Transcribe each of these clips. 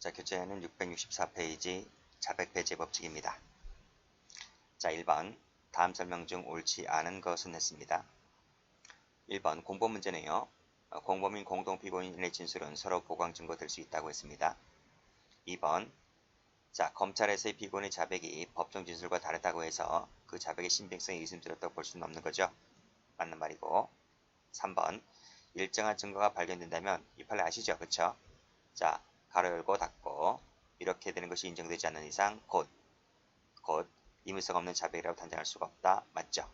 자, 교재는 664페이지 자백 배제 법칙입니다. 자, 1번. 다음 설명 중 옳지 않은 것은 했습니다. 1번 공범 문제네요. 공범인 공동 피고인의 진술은 서로 보강 증거 될 수 있다고 했습니다. 2번. 자, 검찰에서의 피고인의 자백이 법정 진술과 다르다고 해서 그 자백의 신빙성이 의심스럽다고 볼 수는 없는 거죠. 맞는 말이고. 3번. 일정한 증거가 발견된다면 이 판례 아시죠? 그쵸? 자, 가로 열고 닫고 이렇게 되는 것이 인정되지 않는 이상 곧 임의성 없는 자백이라고 단정할 수가 없다. 맞죠?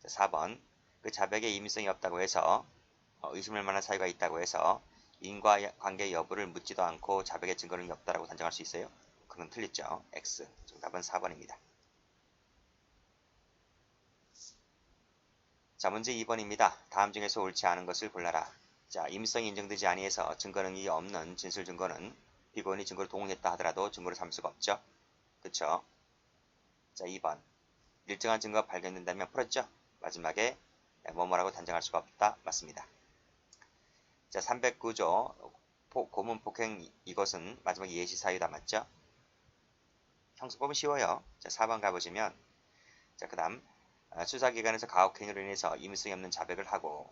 자, 4번. 그 자백에 임의성이 없다고 해서 의심할 만한 사유가 있다고 해서 인과관계 여부를 묻지도 않고 자백의 증거는 없다라고 단정할 수 있어요? 그건 틀렸죠. X. 정답은 4번입니다. 자, 문제 2번입니다. 다음 중에서 옳지 않은 것을 골라라. 자, 임의성이 인정되지 아니해서 증거 능력이 없는 진술 증거는 피고인이 증거를 동원했다 하더라도 증거를 삼을 수가 없죠. 그쵸? 자, 2번. 일정한 증거가 발견된다면 풀었죠? 마지막에 뭐뭐라고 단정할 수가 없다. 맞습니다. 자, 309조 고문 폭행 이것은 마지막에 예시 사유다. 맞죠? 형사법은 쉬워요. 자, 4번 가보시면 자, 그 다음 수사기관에서 가혹행위로 인해서 임의성이 없는 자백을 하고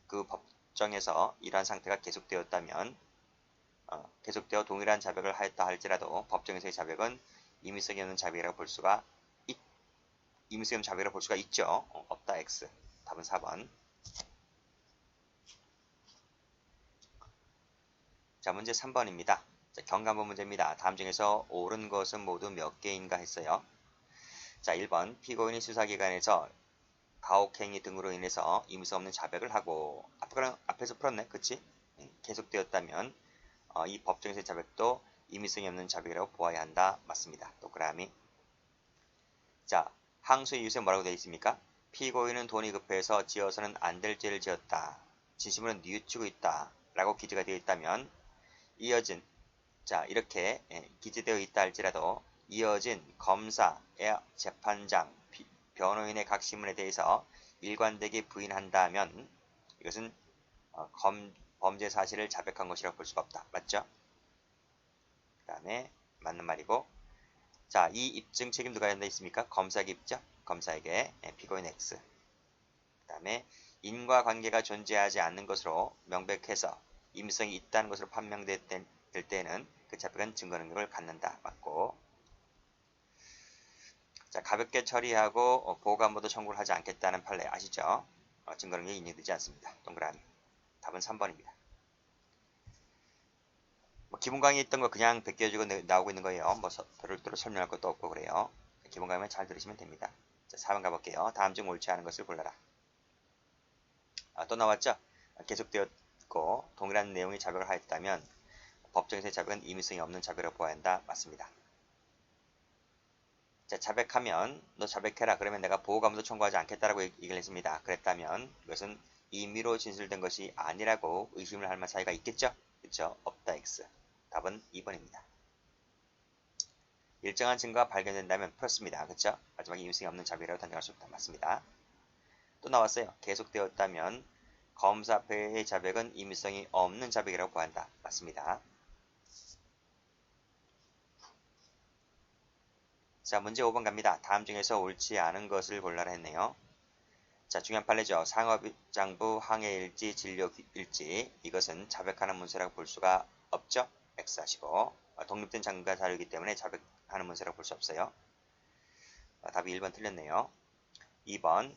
그 법정에서 이러한 상태가 계속되었다면 계속되어 동일한 자백을 하였다 할지라도 법정에서의 자백은 임의성이 없는 자백이라고 볼 수가 임의성 없는 자백이라고 볼 수가 있죠. 없다. X. 답은 4번. 자, 문제 3번입니다. 자, 경감본 문제입니다. 다음 중에서 옳은 것은 모두 몇 개인가 했어요. 자, 1번 피고인이 수사기관에서 가혹행위 등으로 인해서 임의성 없는 자백을 하고 앞에서 풀었네. 그치? 계속되었다면 이 법정에서의 자백도 임의성이 없는 자백이라고 보아야 한다. 맞습니다. 동그라미. 자, 항소의 이유에 뭐라고 되어 있습니까? 피고인은 돈이 급해서 지어서는 안 될 죄를 지었다. 진심으로 뉘우치고 있다. 라고 기재가 되어 있다면 이어진 자 이렇게 기재되어 있다 할지라도 이어진 검사, 재판장, 변호인의 각 신문에 대해서 일관되게 부인한다면 이것은 범죄 사실을 자백한 것이라고 볼 수가 없다. 맞죠? 그 다음에 맞는 말이고 자, 이 입증 책임 누가 한다 있습니까? 검사에게 입죠? 검사에게 피고인 X. 그 다음에 인과관계가 존재하지 않는 것으로 명백해서 임의성이 있다는 것으로 판명될 때는 그 자백은 증거 능력을 갖는다. 맞고 자, 가볍게 처리하고 보호관보도 청구를 하지 않겠다는 판례 아시죠? 증거 능력이 인정되지 않습니다. 동그라미. 답은 3번입니다. 기본 강의에 있던 거 그냥 베껴주고 나오고 있는 거예요. 별도로 설명할 것도 없고 그래요. 기본 강의만 잘 들으시면 됩니다. 자, 4번 가볼게요. 다음 중 옳지 않은 것을 골라라. 또 나왔죠? 계속되었고 동일한 내용의 자백을 하였다면 법정에서의 자백은 임의성이 없는 자백으로 보아야 한다. 맞습니다. 자, 자백하면 너 자백해라. 그러면 내가 보호감도 청구하지 않겠다라고 얘기를 했습니다. 그랬다면 이것은 임의로 진술된 것이 아니라고 의심을 할 만한 사유가 있겠죠? 그렇죠? 없다. X. 답은 2번입니다. 일정한 증거가 발견된다면 풀었습니다. 그렇죠? 마지막에 임의성이 없는 자백이라고 단정할 수 없다. 맞습니다. 또 나왔어요. 계속되었다면 검사패의 자백은 임의성이 없는 자백이라고 보한다. 맞습니다. 자, 문제 5번 갑니다. 다음 중에서 옳지 않은 것을 골라라 했네요. 자, 중요한 판례죠. 상업장부 항해일지 진료일지 이것은 자백하는 문서라고 볼 수가 없죠. X 하시고 독립된 장과 자료이기 때문에 자백하는 문서라고 볼 수 없어요. 답이 1번 틀렸네요. 2번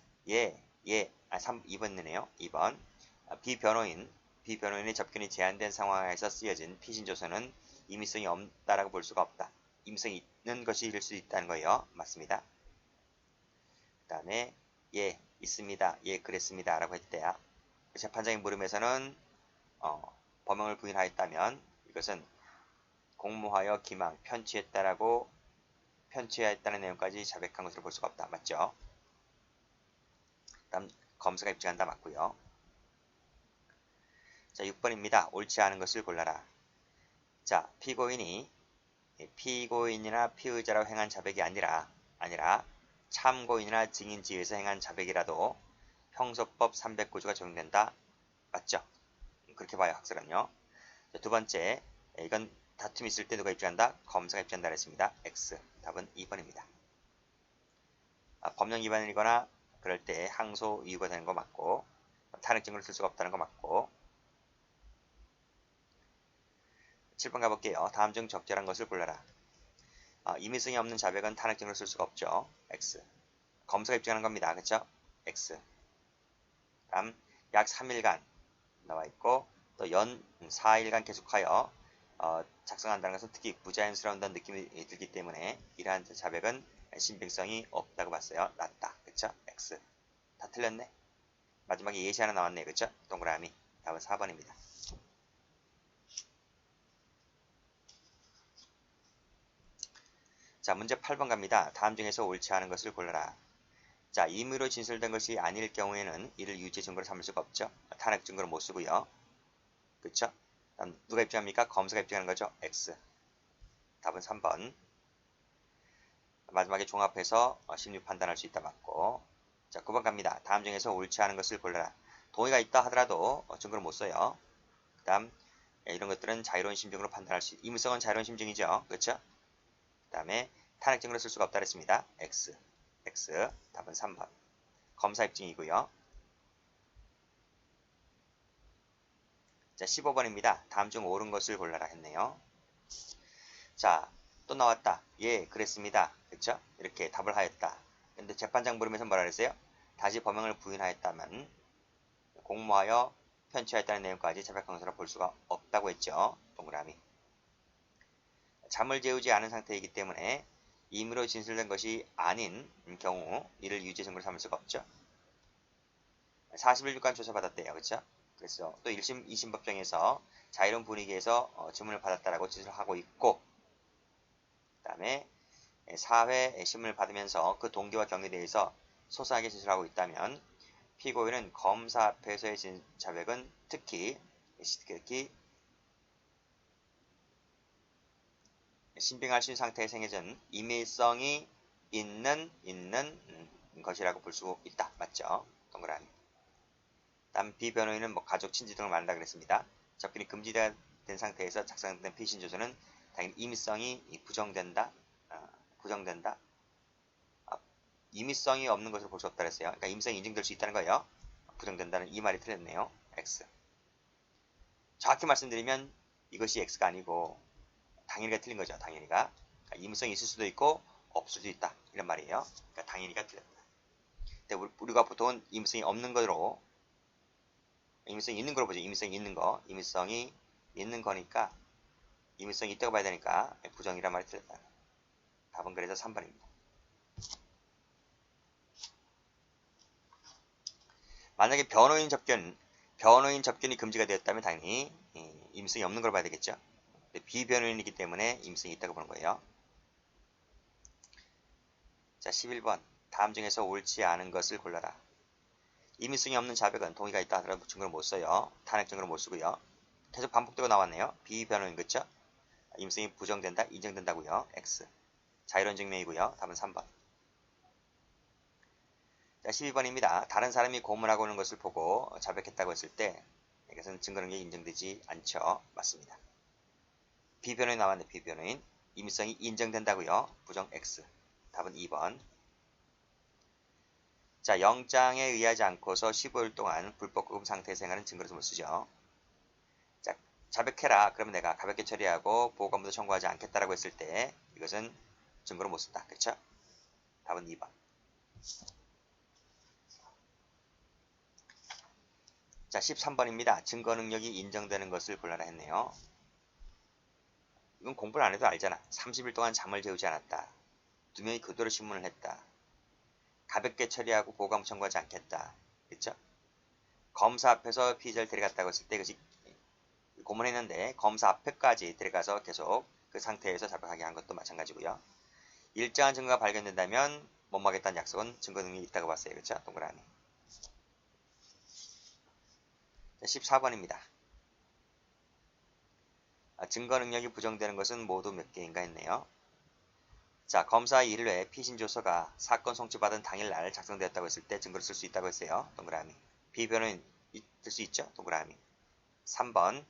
2번이네요. 2번 비변호인의 접견이 제한된 상황에서 쓰여진 피신조서는 임의성이 없다라고 볼 수가 없다. 임의성이 있는 것일 수 있다는 거예요. 맞습니다. 그 다음에 있습니다. 그랬습니다. 라고 했대요. 재판장의 물음에서는 범행을 부인하였다면 이것은 공모하여 기망, 편취했다는 내용까지 자백한 것으로 볼 수가 없다. 맞죠? 다음 검사가 입증한다. 맞고요. 자, 6번입니다. 옳지 않은 것을 골라라. 자, 피고인이나 피의자라고 행한 자백이 아니라 참고인이나 증인 지위에서 행한 자백이라도 형소법 309조가 적용된다. 맞죠? 그렇게 봐요. 학설은요. 자, 두 번째, 이건 다툼이 있을 때 누가 입증한다? 검사가 입증한다 그랬습니다. X. 답은 2번입니다. 법령 위반이거나 그럴 때 항소 이유가 되는 거 맞고, 탄핵 증거를 쓸 수가 없다는 거 맞고. 7번 가볼게요. 다음 중 적절한 것을 골라라. 임의성이 없는 자백은 탄핵 증거를 쓸 수가 없죠. X. 검사가 입증하는 겁니다. 그쵸? X. 다음 약 3일간 나와 있고, 또 연 4일간 계속하여 작성한다는 것은 특히 부자연스러운다는 느낌이 들기 때문에 이러한 자백은 신빙성이 없다고 봤어요. 낮다. 그쵸? X. 다 틀렸네. 마지막에 예시 하나 나왔네. 그쵸? 동그라미. 답은 4번입니다. 자, 문제 8번 갑니다. 다음 중에서 옳지 않은 것을 골라라. 자, 임의로 진술된 것이 아닐 경우에는 이를 유죄 증거로 삼을 수가 없죠. 탄핵 증거로 못 쓰고요. 그쵸? 다음 누가 입증합니까? 검사가 입증하는 거죠. X. 답은 3번. 마지막에 종합해서 심리 판단할 수 있다 맞고. 자, 9번 갑니다. 다음 중에서 옳지 않은 것을 골라라. 동의가 있다 하더라도 증거를 못 써요. 그 다음 이런 것들은 자유로운 심증으로 판단할 수 있다. 임의성은 자유로운 심증이죠. 그렇죠? 그 다음에 탄핵 증거를 쓸 수가 없다 그랬습니다. X. X. 답은 3번. 검사 입증이고요. 자, 15번입니다. 다음 중 옳은 것을 골라라 했네요. 자, 또 나왔다. 예, 그랬습니다. 그쵸? 이렇게 답을 하였다. 근데 재판장 물으면서 뭐라 그랬어요? 다시 범행을 부인하였다면 공모하여 편취하였다는 내용까지 자백 항소라 볼 수가 없다고 했죠. 동그라미. 잠을 재우지 않은 상태이기 때문에 임의로 진술된 것이 아닌 경우 이를 유죄 증거로 삼을 수가 없죠. 41주간 조사받았대요. 그쵸? 그래서 또 1심, 2심 법정에서 자유로운 분위기에서 질문을 받았다라고 진술하고 있고, 그 다음에 4회 심문을 받으면서 그 동기와 경위에 대해서 소상하게 진술하고 있다면 피고인은 검사 앞에서의 자백은 특히 신빙할 수 있는 상태에 생겨진 임의성이 있는 것이라고 볼 수 있다. 맞죠? 동그라미. 다음 비변호인은 가족, 친지 등을 말한다 그랬습니다. 접근이 금지된 상태에서 작성된 피신조서는 당연히 임의성이 부정된다. 임의성이 없는 것으로 볼 수 없다 그랬어요. 그러니까 임의성이 인증될 수 있다는 거예요. 부정된다는 이 말이 틀렸네요. X. 정확히 말씀드리면 이것이 X가 아니고 당연히가 틀린 거죠. 당연히가. 그러니까 임의성이 있을 수도 있고 없을 수도 있다. 이런 말이에요. 그러니까 당연히가 틀렸다. 근데 우리가 보통은 임의성이 없는 거로 임의성이 있는 걸 보죠. 임의성이 있는 거. 임의성이 있는 거니까 임의성이 있다고 봐야 되니까 부정이란 말이 틀렸다. 답은 그래서 3번입니다. 만약에 변호인 접견이 금지가 되었다면 당연히 임의성이 없는 걸 봐야 되겠죠. 근데 비변호인이기 때문에 임의성이 있다고 보는 거예요. 자, 11번. 다음 중에서 옳지 않은 것을 골라라. 임의성이 없는 자백은 동의가 있다 하더라도 증거를 못 써요. 탄핵 증거를 못 쓰고요. 계속 반복되고 나왔네요. 비변호인 그쵸? 임의성이 부정된다, 인정된다고요. X. 자유로운 증명이고요. 답은 3번. 자, 12번입니다. 다른 사람이 고문하고 오는 것을 보고 자백했다고 했을 때 이것은 증거 능력이 인정되지 않죠. 맞습니다. 비변호인 나왔네. 비변호인. 임의성이 인정된다고요. 부정 X. 답은 2번. 자, 영장에 의하지 않고서 15일 동안 불법 구금 상태에 생활하는 증거로 쓰죠. 자, 자백해라. 그러면 내가 가볍게 처리하고 보호관부도 청구하지 않겠다라고 했을 때 이것은 증거로 못 쓴다. 그렇죠? 답은 2번. 자, 13번입니다. 증거 능력이 인정되는 것을 골라라 했네요. 이건 공부를 안 해도 알잖아. 30일 동안 잠을 재우지 않았다. 2명이 그대로 신문을 했다. 가볍게 처리하고 보호관부 청구하지 않겠다. 그렇죠? 검사 앞에서 피의자를 데려갔다고 했을 때 그것이 고문했는데 검사 앞에까지 데려가서 계속 그 상태에서 자백하게 한 것도 마찬가지고요. 일정한 증거가 발견된다면 못 막겠다는 약속은 증거 능력이 있다고 봤어요. 그렇죠? 동그라미. 14번입니다. 증거 능력이 부정되는 것은 모두 몇 개인가 했네요. 자, 검사의 일례 피신조서가 사건 송치받은 당일날 작성되었다고 했을 때 증거를 쓸 수 있다고 했어요. 동그라미. 비변호인 들 수 있죠? 동그라미. 3번.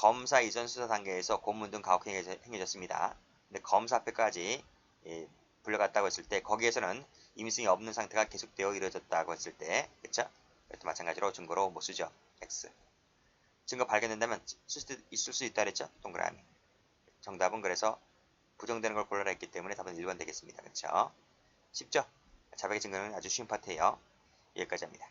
검사 이전 수사 단계에서 고문 등 가혹행위가 행해졌습니다. 근데 검사 앞에까지 불려갔다고 했을 때 거기에서는 임의승이 없는 상태가 계속되어 이루어졌다고 했을 때, 그쵸? 이것도 마찬가지로 증거로 못 쓰죠. X. 증거 발견된다면 있을 수 있다 그랬죠? 동그라미. 정답은 그래서 부정되는 걸 골라라 했기 때문에 답은 1번 되겠습니다. 그쵸? 쉽죠? 자백의 증거는 아주 쉬운 파트예요. 여기까지 합니다.